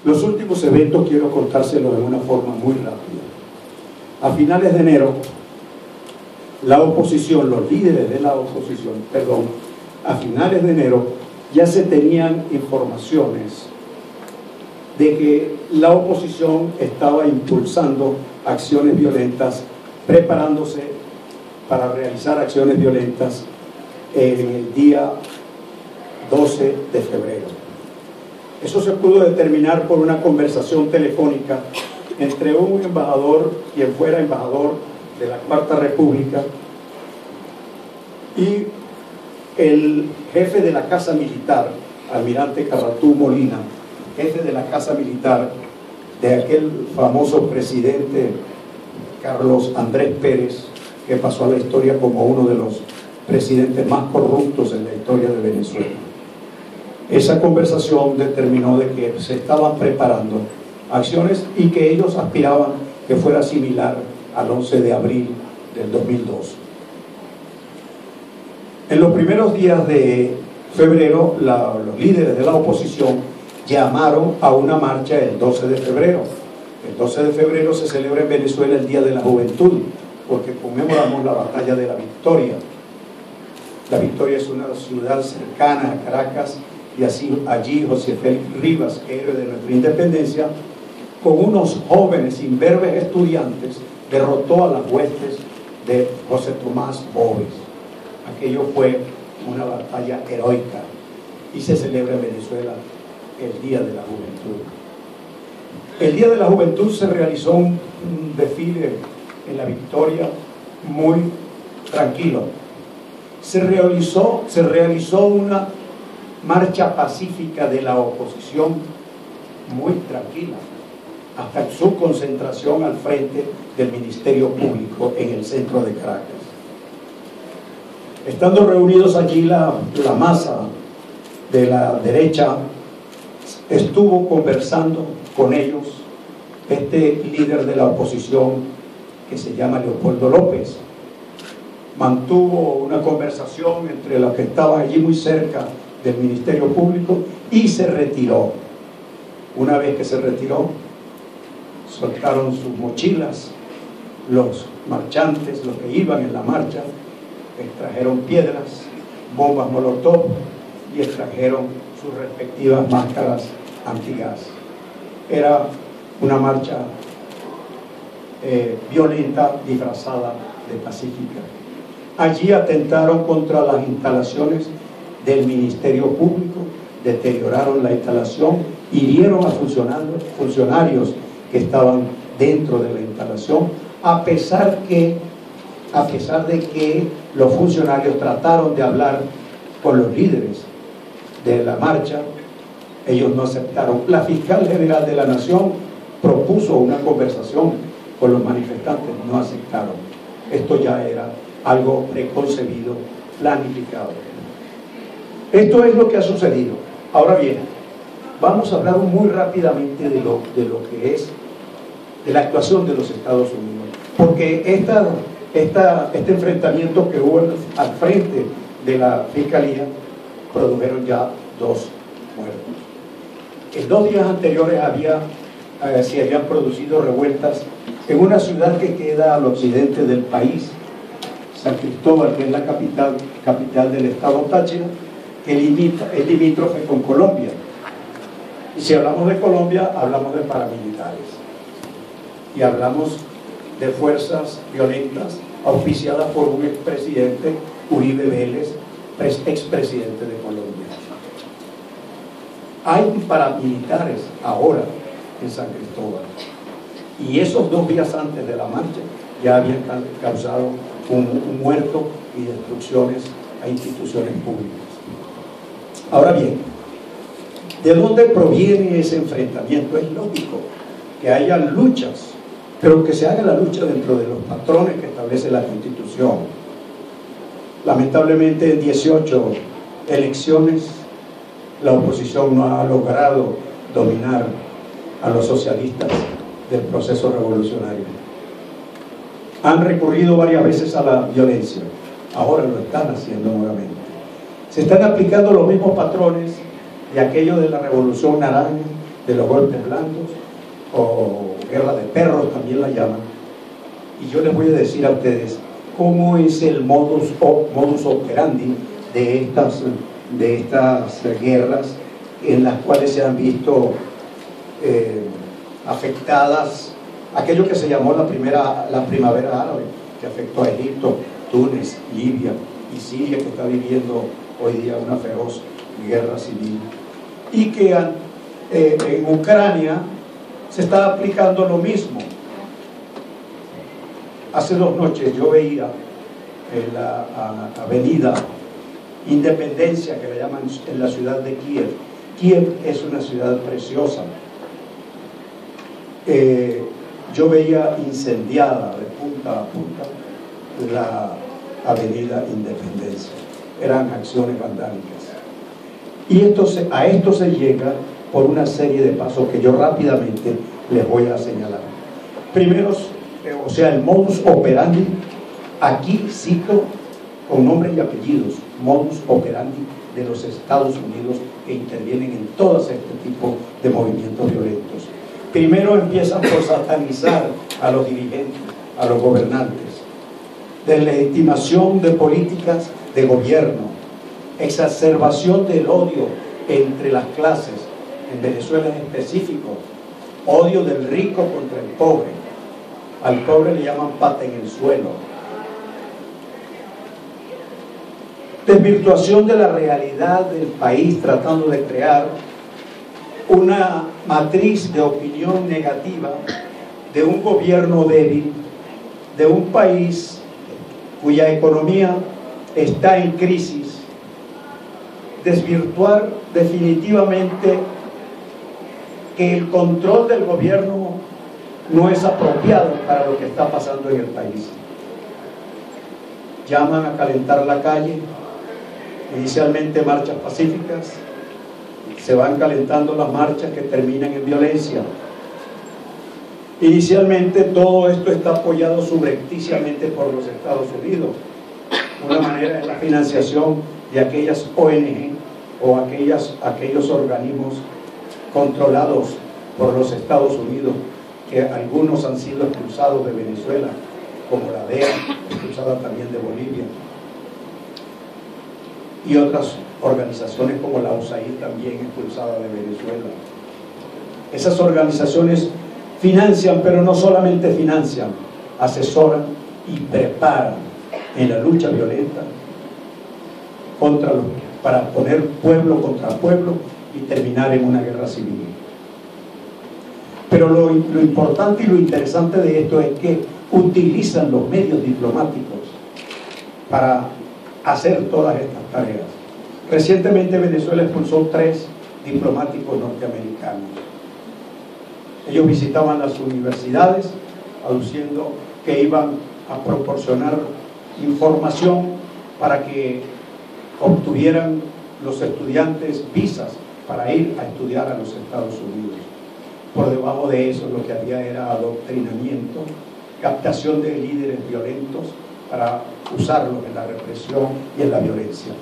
Los últimos eventos quiero contárselos de una forma muy rápida. A finales de enero, la oposición, los líderes de la oposición, a finales de enero ya se tenían informaciones de que la oposición estaba impulsando acciones violentas, preparándose para realizar acciones violentas en el día 12 de febrero. Eso se pudo determinar por una conversación telefónica entre un embajador, quien fuera embajador de la Cuarta República, y el jefe de la Casa Militar, almirante Carratú Molina, jefe de la Casa Militar de aquel famoso presidente Carlos Andrés Pérez, que pasó a la historia como uno de los presidentes más corruptos en la historia de Venezuela. Esa conversación determinó de que se estaban preparando acciones y que ellos aspiraban que fuera similar al 11 de abril del 2002. En los primeros días de febrero, los líderes de la oposición llamaron a una marcha el 12 de febrero. El 12 de febrero se celebra en Venezuela el Día de la Juventud, porque conmemoramos la Batalla de la Victoria. La Victoria es una ciudad cercana a Caracas, y así allí José Félix Rivas, héroe de nuestra independencia, con unos jóvenes imberbes estudiantes, derrotó a las huestes de José Tomás Boves. Aquello fue una batalla heroica y se celebra en Venezuela el Día de la Juventud. El Día de la Juventud se realizó un desfile en la Victoria muy tranquilo. Se realizó una marcha pacífica de la oposición muy tranquila, hasta su concentración al frente del Ministerio Público en el centro de Caracas. Estando reunidos allí, la masa de la derecha estuvo conversando con ellos este líder de la oposición que se llama Leopoldo López. Mantuvo una conversación entre los que estaban allí muy cerca del Ministerio Público y se retiró. Una vez que se retiró, soltaron sus mochilas los marchantes, los que iban en la marcha, extrajeron piedras, bombas molotov y extrajeron sus respectivas máscaras antigas. Era una marcha violenta disfrazada de pacífica. Allí atentaron contra las instalaciones del Ministerio Público, deterioraron la instalación, hirieron a funcionarios que estaban dentro de la instalación, a pesar de que los funcionarios trataron de hablar con los líderes de la marcha. Ellos no aceptaron. La fiscal general de la Nación propuso una conversación con los manifestantes, no aceptaron. Esto ya era algo preconcebido, planificado. Esto es lo que ha sucedido. Ahora bien, vamos a hablar muy rápidamente de lo que es de la actuación de los Estados Unidos, porque este enfrentamiento que hubo al frente de la Fiscalía produjeron ya 2 muertos. En 2 días anteriores se habían producido revueltas en una ciudad que queda al occidente del país, San Cristóbal, que es la capital del estado Táchira, que es limítrofe con Colombia. Y si hablamos de Colombia, hablamos de paramilitares y hablamos de fuerzas violentas auspiciadas por un expresidente, Uribe Vélez, expresidente de Colombia. Hay paramilitares ahora en San Cristóbal, y esos 2 días antes de la marcha ya habían causado un muerto y destrucciones a instituciones públicas. Ahora bien, ¿de dónde proviene ese enfrentamiento? Es lógico que haya luchas, pero que se haga la lucha dentro de los patrones que establece la Constitución. Lamentablemente, en 18 elecciones la oposición no ha logrado dominar a los socialistas del proceso revolucionario. Han recurrido varias veces a la violencia, ahora lo están haciendo nuevamente. Se están aplicando los mismos patrones de aquello de la Revolución Naranja de los golpes blandos, o guerra de perros también la llaman. Y yo les voy a decir a ustedes cómo es el modus operandi de estas guerras, en las cuales se han visto afectadas aquello que se llamó la primavera árabe, que afectó a Egipto, Túnez, Libia y Siria, que está viviendo hoy día una feroz guerra civil, y que en Ucrania se está aplicando lo mismo. Hace 2 noches yo veía en la avenida Independencia, que le llaman en la ciudad de Kiev. Kiev es una ciudad preciosa. Yo veía incendiada de punta a punta la avenida Independencia. Eran acciones vandálicas. Y a esto se llega por una serie de pasos que yo rápidamente les voy a señalar. Primero, o sea, el modus operandi, aquí cito con nombres y apellidos, modus operandi de los Estados Unidos, que intervienen en todos este tipo de movimientos violentos. Primero empiezan por satanizar a los dirigentes, a los gobernantes, deslegitimación de políticas de gobierno, exacerbación del odio entre las clases, en Venezuela en específico, odio del rico contra el pobre. Al pobre le llaman pata en el suelo. Desvirtuación de la realidad del país, tratando de crear una matriz de opinión negativa de un gobierno débil, de un país cuya economía está en crisis. Desvirtuar definitivamente que el control del gobierno no es apropiado para lo que está pasando en el país. Llaman a calentar la calle, inicialmente marchas pacíficas, se van calentando las marchas que terminan en violencia. Inicialmente todo esto está apoyado subrepticiamente por los Estados Unidos. Una manera es la financiación de aquellas ONG o aquellos organismos controlados por los Estados Unidos, que algunos han sido expulsados de Venezuela, como la DEA, expulsada también de Bolivia, y otras organizaciones como la USAID, también expulsada de Venezuela. Esas organizaciones financian, pero no solamente financian, asesoran y preparan en la lucha violenta para poner pueblo contra pueblo y terminar en una guerra civil. Pero lo importante y lo interesante de esto es que utilizan los medios diplomáticos para hacer todas estas tareas. Recientemente Venezuela expulsó 3 diplomáticos norteamericanos. Ellos visitaban las universidades aduciendo que iban a proporcionar información para que obtuvieran los estudiantes visas para ir a estudiar a los Estados Unidos. Por debajo de eso lo que había era adoctrinamiento, captación de líderes violentos para usarlos en la represión y en la violencia.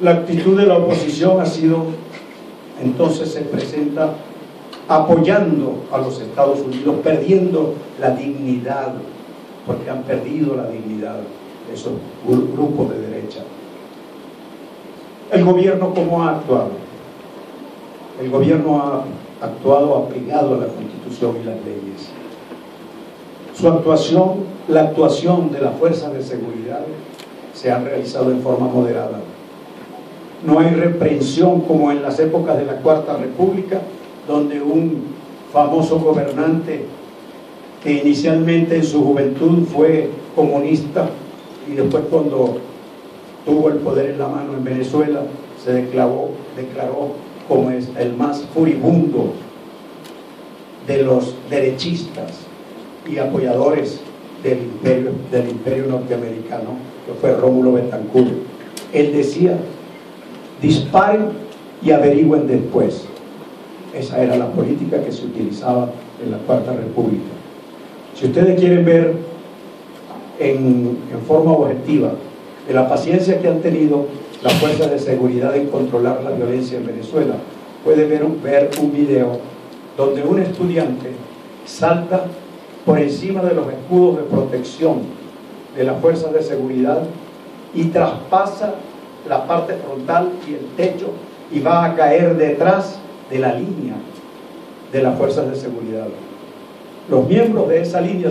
La actitud de la oposición ha sido, entonces se presenta apoyando a los Estados Unidos, perdiendo la dignidad, porque han perdido la dignidad esos grupos de derecha. ¿El gobierno cómo ha actuado? El gobierno ha actuado apegado a la Constitución y las leyes. Su actuación, la actuación de las fuerzas de seguridad, se ha realizado en forma moderada. No hay reprensión como en las épocas de la Cuarta República, donde un famoso gobernante que inicialmente en su juventud fue comunista y después, cuando tuvo el poder en la mano en Venezuela, se declaró como es el más furibundo de los derechistas y apoyadores del imperio norteamericano, que fue Rómulo Betancourt. Él decía: disparen y averigüen después. Esa era la política que se utilizaba en la Cuarta República. Si ustedes quieren ver en forma objetiva de la paciencia que han tenido las fuerzas de seguridad en controlar la violencia en Venezuela, puede ver un video donde un estudiante salta por encima de los escudos de protección de las fuerzas de seguridad y traspasa la parte frontal y el techo y va a caer detrás de la línea de las fuerzas de seguridad. Los miembros de esa línea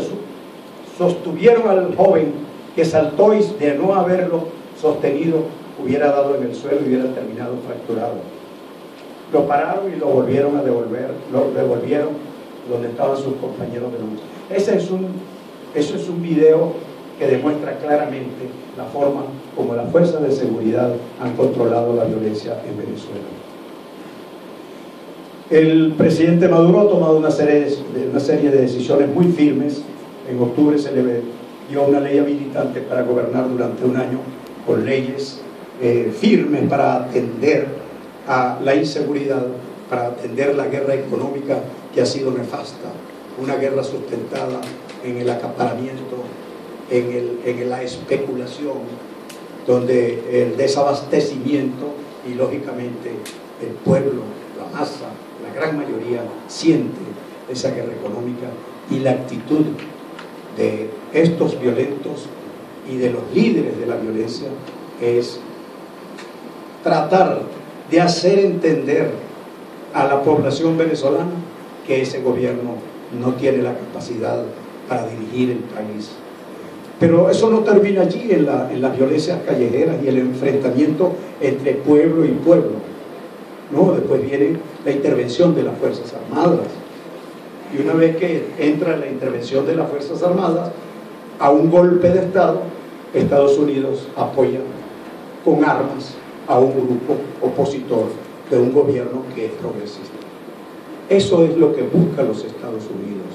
sostuvieron al joven que saltó, y de no haberlo sostenido hubiera dado en el suelo y hubiera terminado fracturado. Lo pararon y lo volvieron a devolver, lo devolvieron donde estaban sus compañeros de lucha. Eso es un video que demuestra claramente la forma como las fuerzas de seguridad han controlado la violencia en Venezuela. El presidente Maduro ha tomado una serie de decisiones muy firmes. En octubre se le dio una ley habilitante para gobernar durante un año con leyes firmes para atender a la inseguridad, para atender la guerra económica que ha sido nefasta, una guerra sustentada en el acaparamiento, en la especulación, donde el desabastecimiento y lógicamente el pueblo, la masa, la gran mayoría siente esa guerra económica, y la actitud de estos violentos y de los líderes de la violencia es tratar de hacer entender a la población venezolana que ese gobierno no tiene la capacidad para dirigir el país. Pero eso no termina allí en las violencias callejeras y el enfrentamiento entre pueblo y pueblo. No, después viene la intervención de las Fuerzas Armadas. Y una vez que entra la intervención de las Fuerzas Armadas, a un golpe de Estado, Estados Unidos apoya con armas a un grupo opositor de un gobierno que es progresista. Eso es lo que buscan los Estados Unidos,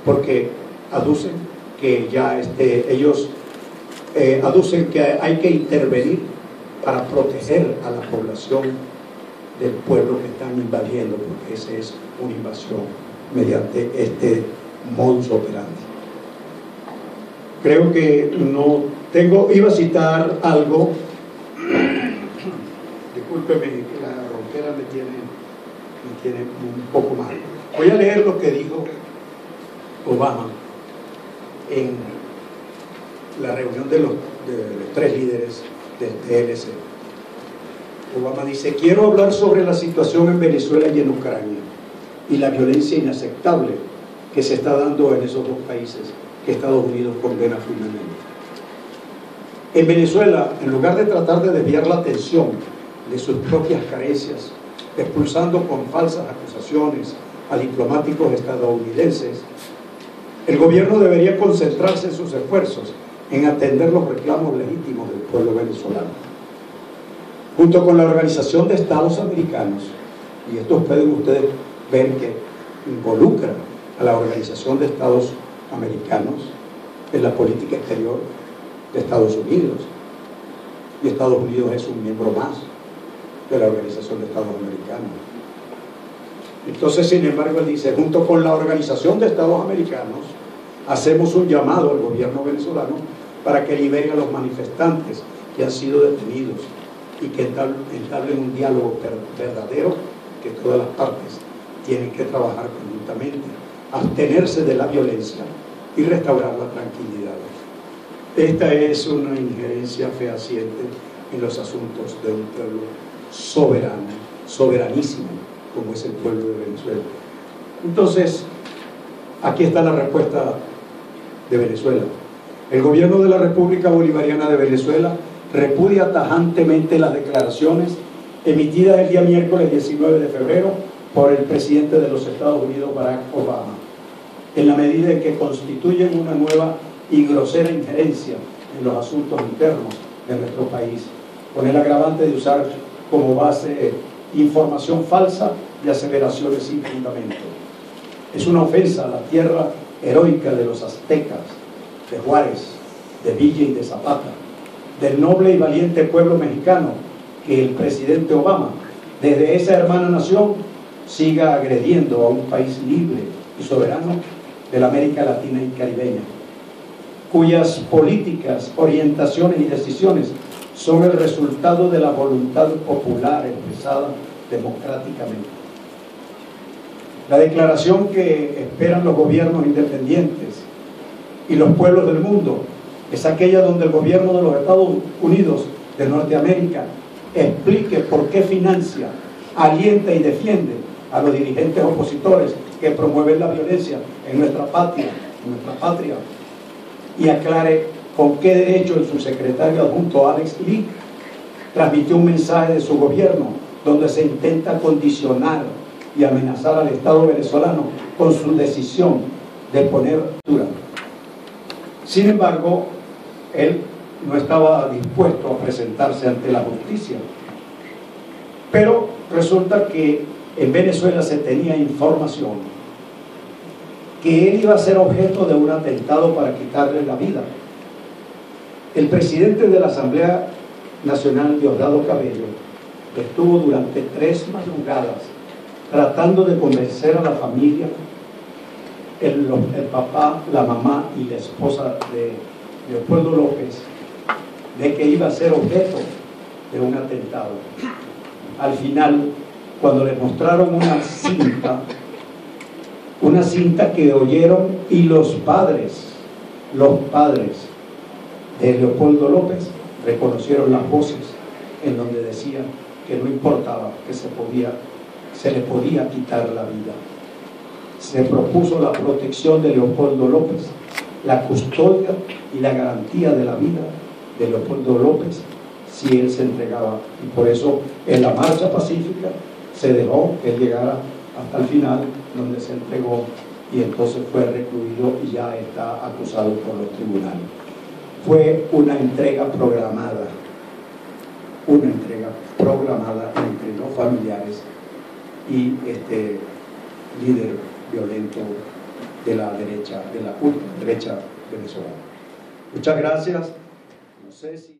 porque aducen que ellos aducen que hay que intervenir para proteger a la población del pueblo que están invadiendo, porque esa es una invasión mediante este modus operandi. Creo que iba a citar algo, discúlpeme, la ronquera me tiene un poco mal. Voy a leer lo que dijo Obama en la reunión de los tres líderes del TLC. Obama dice: quiero hablar sobre la situación en Venezuela y en Ucrania y la violencia inaceptable que se está dando en esos dos países que Estados Unidos condena firmemente. En Venezuela, en lugar de tratar de desviar la atención de sus propias carencias, expulsando con falsas acusaciones a diplomáticos estadounidenses, el gobierno debería concentrarse en sus esfuerzos en atender los reclamos legítimos del pueblo venezolano. Junto con la Organización de Estados Americanos, y esto pueden ustedes ver que involucra a la Organización de Estados Americanos en la política exterior de Estados Unidos, y Estados Unidos es un miembro más de la Organización de Estados Americanos. Entonces, sin embargo, él dice: junto con la Organización de Estados Americanos hacemos un llamado al gobierno venezolano para que libere a los manifestantes que han sido detenidos y que entablen un diálogo verdadero, que todas las partes tienen que trabajar conjuntamente, abstenerse de la violencia y restaurar la tranquilidad. Esta es una injerencia fehaciente en los asuntos de un pueblo soberano, soberanísimo, como es el pueblo de Venezuela. Entonces, aquí está la respuesta de Venezuela. El gobierno de la República Bolivariana de Venezuela repudia tajantemente las declaraciones emitidas el día miércoles 19 de febrero por el presidente de los Estados Unidos, Barack Obama, en la medida en que constituyen una nueva y grosera injerencia en los asuntos internos de nuestro país, con el agravante de usar como base información falsa y aseveraciones sin fundamento. Es una ofensa a la tierra heroica de los aztecas, de Juárez, de Villa y de Zapata, del noble y valiente pueblo mexicano, que el presidente Obama, desde esa hermana nación, siga agrediendo a un país libre y soberano de la América Latina y Caribeña, cuyas políticas, orientaciones y decisiones son el resultado de la voluntad popular expresada democráticamente. La declaración que esperan los gobiernos independientes y los pueblos del mundo es aquella donde el gobierno de los Estados Unidos de Norteamérica explique por qué financia, alienta y defiende a los dirigentes opositores que promueven la violencia en nuestra patria, y aclare con qué derecho el subsecretario adjunto Alex Lee transmitió un mensaje de su gobierno donde se intenta condicionar y amenazar al Estado venezolano con su decisión de poner dura. Sin embargo, él no estaba dispuesto a presentarse ante la justicia. Pero resulta que en Venezuela se tenía información que él iba a ser objeto de un atentado para quitarle la vida. El presidente de la Asamblea Nacional, Diosdado Cabello, estuvo durante 3 madrugadas tratando de convencer a la familia, el papá, la mamá y la esposa de Leopoldo López, de que iba a ser objeto de un atentado. Al final, cuando le mostraron una cinta que oyeron, y los padres de Leopoldo López reconocieron las voces en donde decían que no importaba, que se le podía quitar la vida. Se propuso la protección de Leopoldo López, la custodia y la garantía de la vida de Leopoldo López si él se entregaba, y por eso en la marcha pacífica se dejó que él llegara hasta el final, donde se entregó, y entonces fue recluido y ya está acusado por los tribunales. Fue una entrega programada entre los familiares y este líder violento de la derecha, de la ultraderecha venezolana. Muchas gracias. No sé si